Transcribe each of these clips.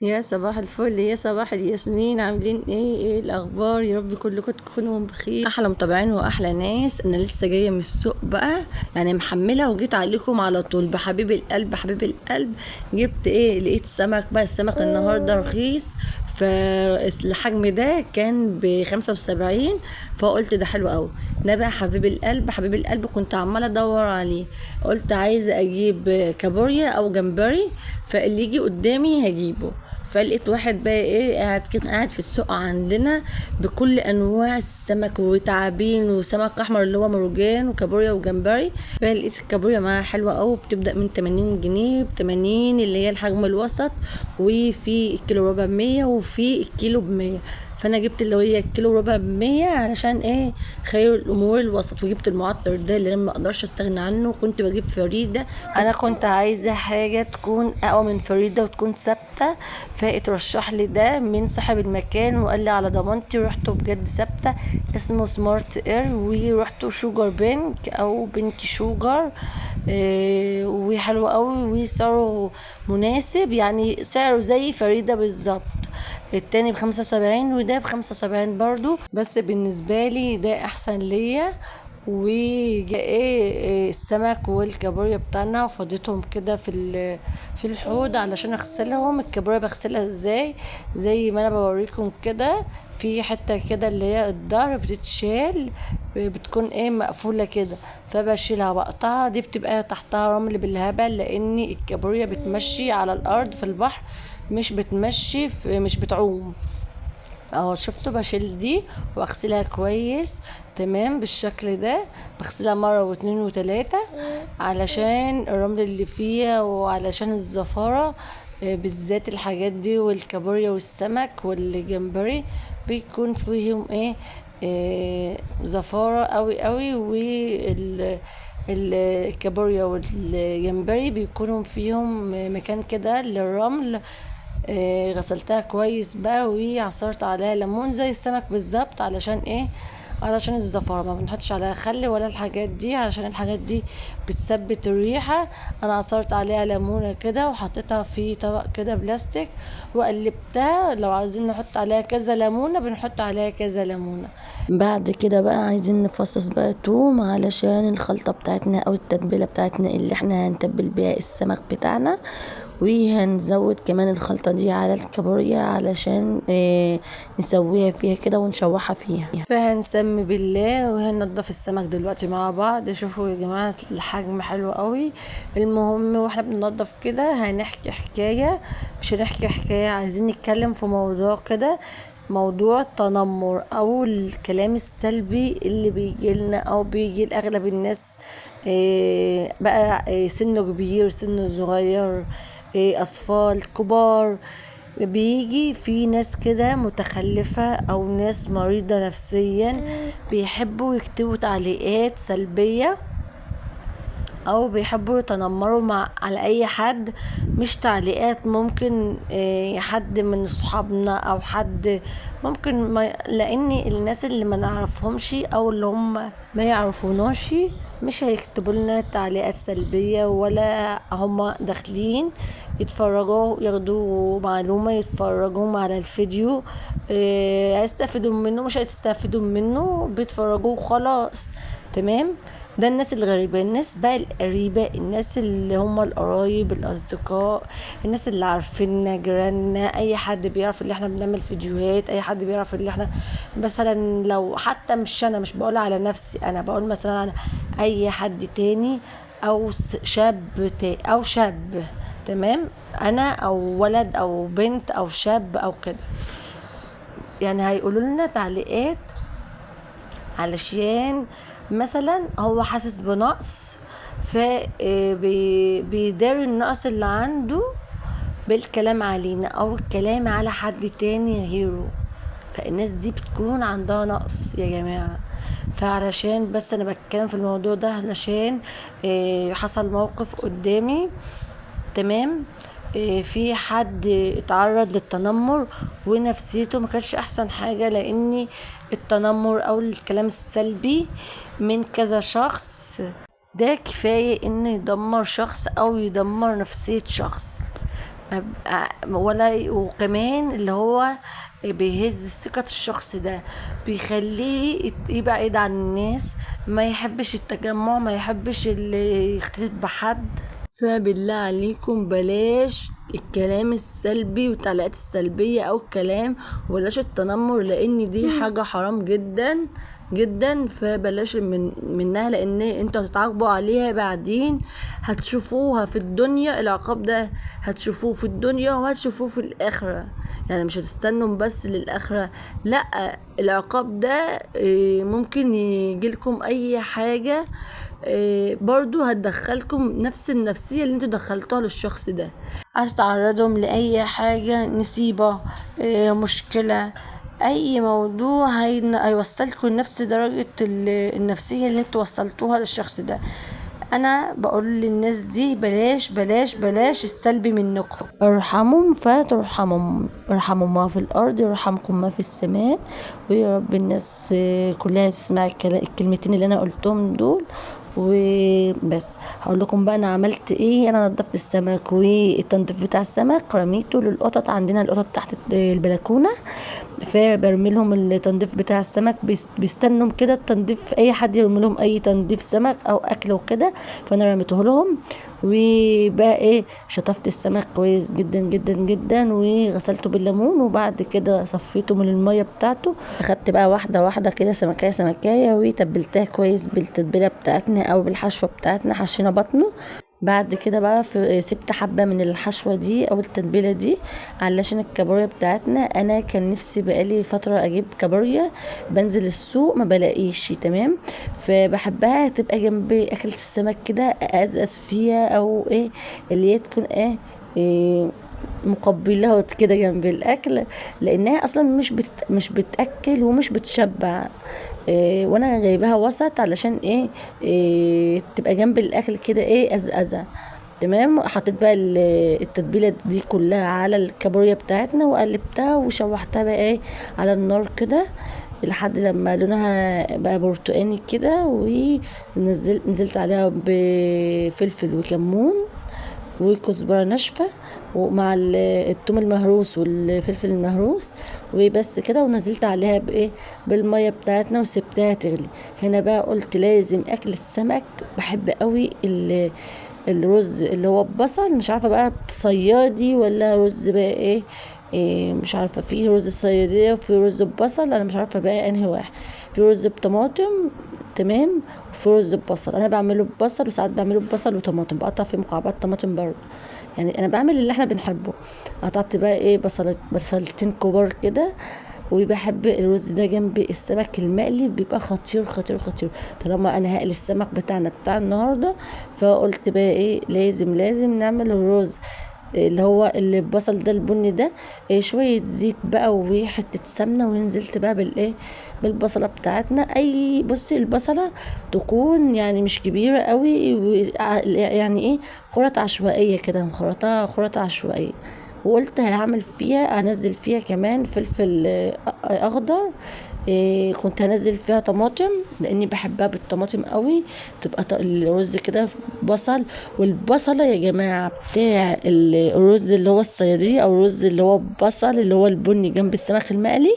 يا صباح الفل، يا صباح الياسمين، عاملين ايه الاخبار؟ يا رب كلكم تكونوا بخير. احلى متابعين واحلى ناس. انا لسه جايه من السوق بقى، يعني محمله وجيت عليكم على طول. بحبيب القلب حبيب القلب، جبت لقيت سمك بقى. السمك النهارده رخيص، فالحجم ده كان ب75، فقلت ده حلو قوي. ده بقى حبيب القلب حبيب القلب، كنت عماله ادور عليه. قلت عايزه اجيب كابوريا او جمبري، فاللي يجي قدامي هجيبه. فلقيت واحد بقى قاعد كده، قاعد في السوق عندنا بكل انواع السمك وتعابين وسمك احمر اللي هو مرجان وكابوريا وجمبري. فلقيت الكابوريا معاها حلوه قوي، بتبدا من 80 جنيه، ب 80 اللي هي الحجم الوسط، وفي الكيلو ربع ب100، وفي الكيلو ب100. فانا جبت اللي هي الكيلو ربع ب100 علشان خير الامور الوسط. وجبت المعطر ده اللي انا ما اقدرش استغنى عنه. كنت بجيب فريده، انا كنت عايزه حاجه تكون اقوى من فريده وتكون ثابته. فاترشح لي ده من صاحب المكان وقال لي على ضمانتي، ورحته بجد ثابته. اسمه سمارت اير، ورحته شوجر بينك او بينك شوجر. وحلو قوي وسعره مناسب، يعني سعره زي فريده بالظبط. التاني ب75 وده ب75 برضو، بس بالنسبة لي ده احسن ليا. وجا السمك والكابوريا بتاعنا، فضيتهم كده في الحوض علشان اغسلهم. الكابوريا بغسلها ازاي؟ زي ما انا بوريكم كده. في حته كده اللي هي الظهر بتتشال، بتكون مقفوله كده، فبشيلها بقطعها. دي بتبقى تحتها رمل بالهبل، لان الكابوريا بتمشي على الارض في البحر، مش بتعوم. اهو شفتوا، بشيل دي واغسلها كويس تمام بالشكل ده. بغسلها مرة واتنين وتلاتة علشان الرمل اللي فيها وعلشان الزفارة. بالذات الحاجات دي والكابوريا والسمك والجمبري بيكون فيهم زفارة قوي قوي. الكابوريا والجمبري بيكونوا فيهم مكان كده للرمل. غسلتها كويس بقى وعصرت عليها ليمون زي السمك بالظبط. علشان علشان الزفارة ما بنحطش عليها خل ولا الحاجات دي، علشان الحاجات دي بتثبت الريحة. انا عصرت عليها ليمونة كده وحطيتها في طبق كده بلاستيك وقلبتها. لو عايزين نحط عليها كذا ليمونة بنحط عليها كذا ليمونة. بعد كده بقى عايزين نفصص بقى توم علشان الخلطة بتاعتنا او التتبيلة بتاعتنا اللي احنا هنتبل بيها السمك بتاعنا. وهنزود كمان الخلطة دي على الكابوريا علشان نسويها فيها كده ونشوحها فيها. فهنسمي بالله وهننضف السمك دلوقتي مع بعض. شوفوا يا جماعة الحجم حلو قوي. المهم واحنا بننضف كده هنحكي حكاية، مش هنحكي حكاية، عايزين نتكلم في موضوع كده. موضوع التنمر او الكلام السلبي اللي بيجي لنا او بيجي لاغلب الناس. بقى سنه كبير سنه صغير، اطفال كبار. بيجي في ناس كده متخلفة او ناس مريضة نفسيا، بيحبوا يكتبوا تعليقات سلبية او بيحبوا يتنمروا على اي حد. مش تعليقات، ممكن حد من صحابنا او حد ممكن ما، لان الناس اللي ما نعرفهمش او اللي هم ما يعرفوناش مش هيكتبوا لنا تعليقات سلبية، ولا هم داخلين يتفرجوا ياخدوا معلومة يتفرجوا على الفيديو هيستفيدوا منه. مش هيستفيدوا منه، بيتفرجوا خلاص تمام. ده الناس الغريبة. الناس بقى القريبة، الناس اللي هم القرايب الأصدقاء، الناس اللي عارفيننا جيراننا، أي حد بيعرف اللي احنا بنعمل فيديوهات، أي حد بيعرف اللي احنا مثلا، لو حتى مش أنا مش بقول على نفسي، أنا بقول مثلا على أي حد تاني أو أو شاب تمام، أنا أو ولد أو بنت أو شاب أو كده، يعني هيقولوا لنا تعليقات علشان مثلا هو حاسس بنقص، فبيداري النقص اللي عنده بالكلام علينا او الكلام على حد تاني غيره. فالناس دي بتكون عندها نقص يا جماعة. فعلشان بس انا بتكلم في الموضوع ده علشان حصل موقف قدامي تمام. في حد اتعرض للتنمر ونفسيته ما كانش احسن حاجة، لان التنمر او الكلام السلبي من كذا شخص ده كفاية انه يدمر شخص او يدمر نفسية شخص. ولا وكمان اللي هو بيهز ثقة الشخص ده، بيخليه يبعد عن الناس، ما يحبش التجمع، ما يحبش اللي يختلط بحد. فبالله عليكم بلاش الكلام السلبي والتعليقات السلبية او الكلام، وبلاش التنمر، لان دي حاجة حرام جدا جدا. فبلاش منها، لان انتوا هتتعاقبوا عليها بعدين، هتشوفوها في الدنيا، العقاب ده هتشوفوه في الدنيا وهتشوفوه في الاخرة. يعني مش هتستنوا بس للاخرة، لا، العقاب ده ممكن يجيلكم اي حاجة برضو هتدخلكم نفس النفسية اللي انتوا دخلتوها للشخص ده، هتتعرضهم لأي حاجة، نصيبة، مشكلة، أي موضوع هيوصلكم لنفس درجة النفسية اللي انتوا وصلتوها للشخص ده. انا بقول للناس دي بلاش بلاش بلاش السلبي منكم، ارحموا فترحموا، ارحموا ما في الارض يرحمكم ما في السماء. ويا رب الناس كلها تسمع الكلمتين اللي انا قلتهم دول. وبس هقول لكم بقى انا عملت ايه. انا نضفت السمك، والتنظيف بتاع السمك رميته للقطط، عندنا القطط تحت البلكونه، فبرمي لهم التنظيف بتاع السمك، بيستنوا كده التنظيف، اي حد يرمي لهم اي تنظيف سمك او اكل وكده، فانا رميته لهم. وبقى ايه، شطفت السمك كويس جدا جدا جدا، وغسلته بالليمون، وبعد كده صفيته من الميه بتاعته. اخدت بقى واحده واحده كده سمكايه سمكايه، وتبلتها كويس بالتتبيله بتاعتنا او بالحشوه بتاعتنا، حشينا بطنه. بعد كده بقى سبت حبة من الحشوة دي او التتبيلة دي علشان الكابوريا بتاعتنا. انا كان نفسي بقالي فترة اجيب كابوريا، بنزل السوق ما بلاقيش، تمام، فبحبها تبقى جنب اكلة السمك كده، ازقز فيها او ايه، اللي هي تكون إيه مقبلات كده جنب الاكل، لانها اصلا مش بتاكل ومش بتشبع. وانا جايباها وسط علشان تبقى جنب الاكل كده ازازه، تمام. حطيت بقى التتبيله دي كلها على الكابوريا بتاعتنا، وقلبتها وشوحتها بقى على النار كده لحد لما لونها بقى برتقاني كده، ونزلت عليها بفلفل وكمون وكزبرة ناشفة، ومع الثوم المهروس والفلفل المهروس، وبس كده. ونزلت عليها بالمية بتاعتنا وسبتها تغلي. هنا بقى قلت لازم اكل السمك، بحب قوي الرز اللي هو ببصل، مش عارفه بقى صيادي ولا رز بقى مش عارفه، في رز الصياديه وفي رز ببصل، انا مش عارفه بقى انهي واحد. في رز بطماطم، تمام، وفي رز ببصل. انا بعمله ببصل، وساعات بعمله ببصل وطماطم، بقطع فيه مكعبات طماطم برضه، يعني انا بعمل اللي احنا بنحبه. قطعت بقى بصلتين كبار كده. وبحب الرز ده جنب السمك المقلي، بيبقى خطير خطير خطير. طالما انا هقلي السمك بتاعنا بتاع النهارده، فقلت بقى لازم نعمل الرز اللي هو اللي البصل ده البني ده، شوية زيت بقى وحتة سمنة، ونزلت بقى بالبصلة بتاعتنا. بصي البصلة تكون يعني مش كبيرة قوي، يعني خرط عشوائية كده، مخرطة خرط عشوائية. وقلت هنزل فيها كمان فلفل اخضر. كنت هنزل فيها طماطم لاني بحبها بالطماطم قوي، تبقى الرز كده بصل. والبصله يا جماعه بتاع الرز اللي هو الصياديه، او الرز اللي هو بصل اللي هو البني جنب السمك المقلي،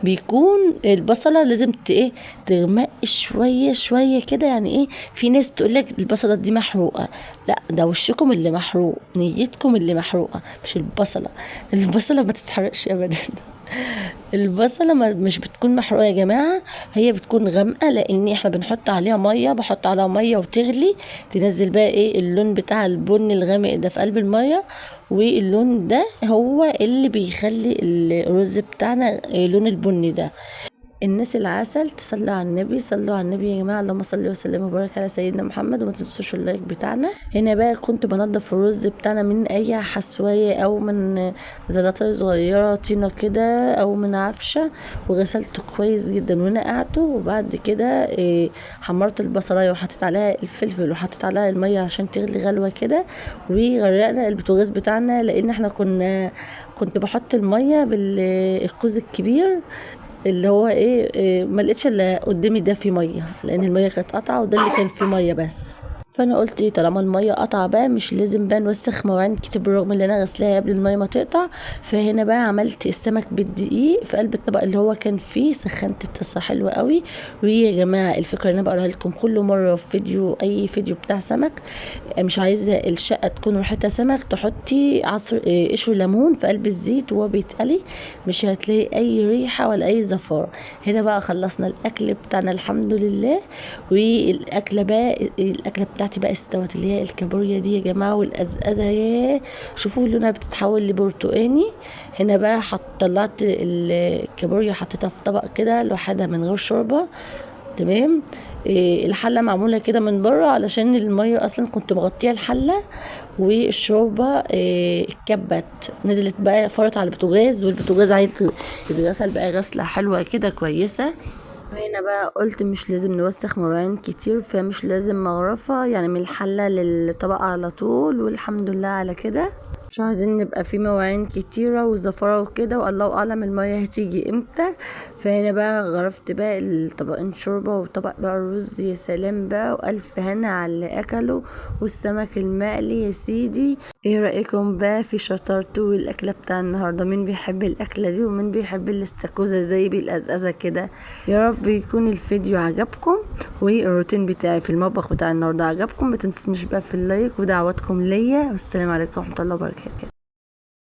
بيكون البصله لازم تغمق شويه شويه كده. يعني في ناس تقولك البصله دي محروقه، لا، ده وشكم اللي محروق، نيتكم اللي محروقه، مش البصله ما تتحرقش ابدا. البصله مش بتكون محروقه يا جماعه، هي بتكون غامقه، لان احنا بنحط عليها ميه، بحط عليها ميه وتغلي، تنزل بقى اللون بتاع البن الغامق ده في قلب الميه، واللون ده هو اللي بيخلي الرز بتاعنا لون البني ده. الناس العسل تصلوا على النبي، صلوا على النبي يا جماعه، اللهم صل وسلم وبارك على سيدنا محمد. وما تنسوش اللايك بتاعنا. هنا بقى كنت بنضف الرز بتاعنا من اي حسوايه، او من زلطه صغيره طينه كده، او من عفشه، وغسلته كويس جدا ونقعته. وبعد كده حمرت البصلايه وحطيت عليها الفلفل وحطيت عليها الميه عشان تغلي غلوه كده، وغرقنا البوتاجاز بتاعنا، لان احنا كنت بحط الميه بالكوز الكبير اللي هو ما لقيتش الا قدامي ده في ميه، لان الميه كانت قطعه وده اللي كان فيه ميه بس. فانا قلت ايه، طالما الميه قطع بقى مش لازم بقى نوسخ مواعين كتير، بالرغم ان انا غسلاها قبل الميه ما تقطع. فهنا بقى عملت السمك بالدقيق في قلب الطبق اللي هو كان فيه، سخنت الطاسه حلوه قوي. ويا جماعه الفكره اللي انا بقولها لكم كل مره في فيديو، اي فيديو بتاع سمك، مش عايزه الشقه تكون ريحتها سمك، تحطي عصر قشر ليمون في قلب الزيت وهو بيتقلي، مش هتلاقي اي ريحه ولا اي زفاره. هنا بقى خلصنا الاكل بتاعنا الحمد لله. والاكله بقى، الاكله بتاعتي بقى استوت، اللي هي الكابوريا دي يا جماعه، والازازه ياه، شوفوا لونها بتتحول لبرتقاني. هنا بقى طلعت الكابوريا، حطيتها في طبق كده لوحدها من غير شوربه. تمام. الحله معموله كده من بره علشان الميه اصلا كنت مغطيه الحله، والشوربه اتكبت نزلت بقى فرط على البوتاجاز، والبوتاجاز عايز يتغسل بقى غسله حلوه كده كويسه. هنا بقى قلت مش لازم نوسخ مواعين كتير، فمش لازم مغرفة يعني من الحلة للطبق على طول، والحمد لله على كده. مش عايزين نبقى في مواعين كتيرة وزفرة وكده، والله اعلم المية هتيجي امتى. فهنا بقى غرفت بقى الطبقين شوربة وطبق بقى الرز، يا سلام بقى، والف هنا على اللي اكله. والسمك المقلي يا سيدي. ايه رأيكم بقى في شطارته والاكلة بتاع النهاردة؟ مين بيحب الاكلة دي ومين بيحب الاستاكوزا زي بالازازة كده؟ يا رب يكون الفيديو عجبكم، والروتين بتاعي في المطبخ بتاع النهارده عجبكم. ما تنسونيش بقى في اللايك ودعواتكم ليا، والسلام عليكم ورحمة الله وبركاته.